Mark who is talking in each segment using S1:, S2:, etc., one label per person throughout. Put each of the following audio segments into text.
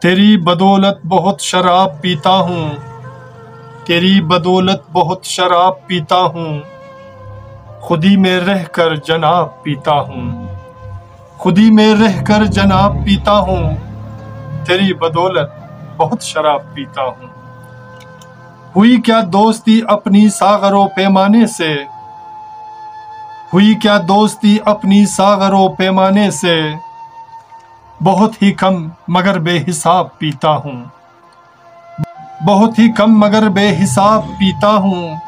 S1: तेरी बदौलत बहुत शराब पीता हूँ, तेरी बदौलत बहुत शराब पीता हूँ, खुदी में रह कर जनाब पीता हूँ, खुदी में रह कर जनाब पीता हूँ, तेरी बदौलत बहुत शराब पीता हूँ। हुई क्या दोस्ती अपनी सागरों पैमाने से, हुई क्या दोस्ती अपनी सागरों पैमाने से, बहुत ही कम मगर बेहिसाब पीता हूँ, बहुत ही कम मगर बेहिसाब पीता हूँ,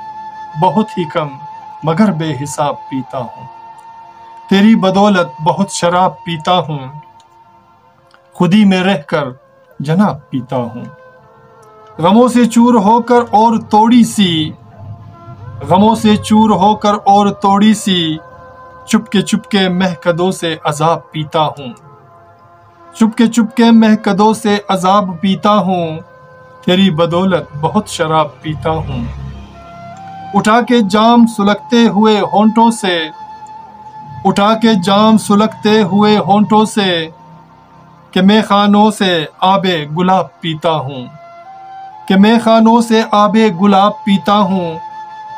S1: बहुत ही कम मगर बेहिसाब पीता हूँ। तेरी बदौलत बहुत शराब पीता हूँ, खुदी में रहकर जनाब पीता हूँ। गमों से चूर होकर और तोड़ी सी, गमों से चूर होकर और तोड़ी सी, चुपके चुपके महकदों से अजाब पीता हूँ, चुपके चुपके महकदों से अजाब पीता हूँ। तेरी बदौलत बहुत शराब पीता हूँ। उठा के जाम सुलगते हुए होंठों से, उठा के जाम सुलगते हुए होंठों से, कि मैं खानों से आबे गुलाब पीता हूँ, कि मैं खानों से आबे गुलाब पीता हूँ।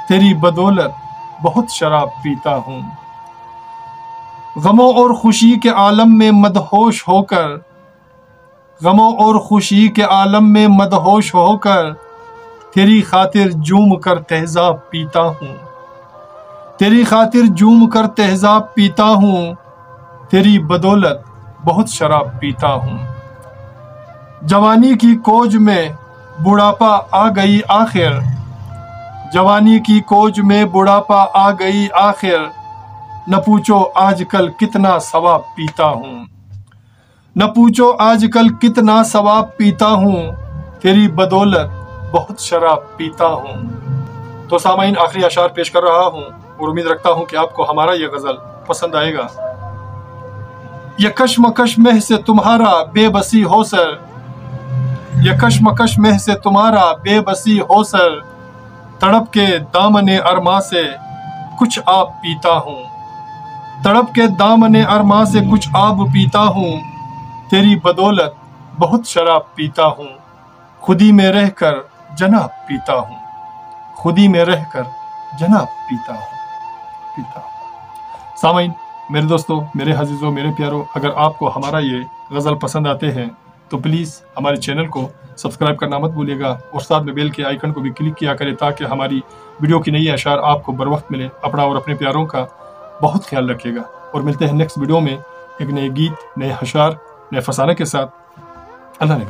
S1: तेरी बदौलत बहुत शराब पीता हूँ। गमों और खुशी के आलम में मदहोश होकर, गमों और खुशी के आलम में मदहोश होकर, तेरी खातिर जूम कर तहज़ाब पीता हूँ, तेरी खातिर जूम कर तहज़ाब पीता हूँ। तेरी बदौलत बहुत शराब पीता हूँ। जवानी की कोज में बुढ़ापा आ गई आखिर, जवानी की कोज में बुढ़ापा आ गई आखिर, न पूछो आजकल कितना सवाब पीता हूँ, न पूछो आजकल कितना सवाब पीता हूँ। तेरी बदौलत बहुत शराब पीता हूँ। तो सामाइन आखिरी अशार पेश कर रहा हूँ और उम्मीद रखता हूँ कि आपको हमारा ये गज़ल पसंद आएगा। ये कश्मकश में से तुम्हारा बेबसी हो सर, ये कश्मकश में से तुम्हारा बेबसी हो सर, तड़प के दामने अरमा से कुछ आब पीता हूँ, तड़प के दामने अरमा से कुछ आब पीता हूँ। तेरी बदौलत बहुत शराब पीता हूँ, खुदी में रहकर जनाब पीता हूँ, खुदी में रहकर जनाब पीता हूँ। सामाइन, मेरे दोस्तों, मेरे अजीज़ों, मेरे प्यारों, अगर आपको हमारा ये गज़ल पसंद आते हैं तो प्लीज़ हमारे चैनल को सब्सक्राइब करना मत भूलिएगा और साथ में बेल के आइकन को भी क्लिक किया करें ताकि हमारी वीडियो की नई अशार आपको बर वक्त मिले। अपना और अपने प्यारों का बहुत ख्याल रखिएगा और मिलते हैं नेक्स्ट वीडियो में एक नए गीत, नए अशार, नए फसाने के साथ। अल्लाह ने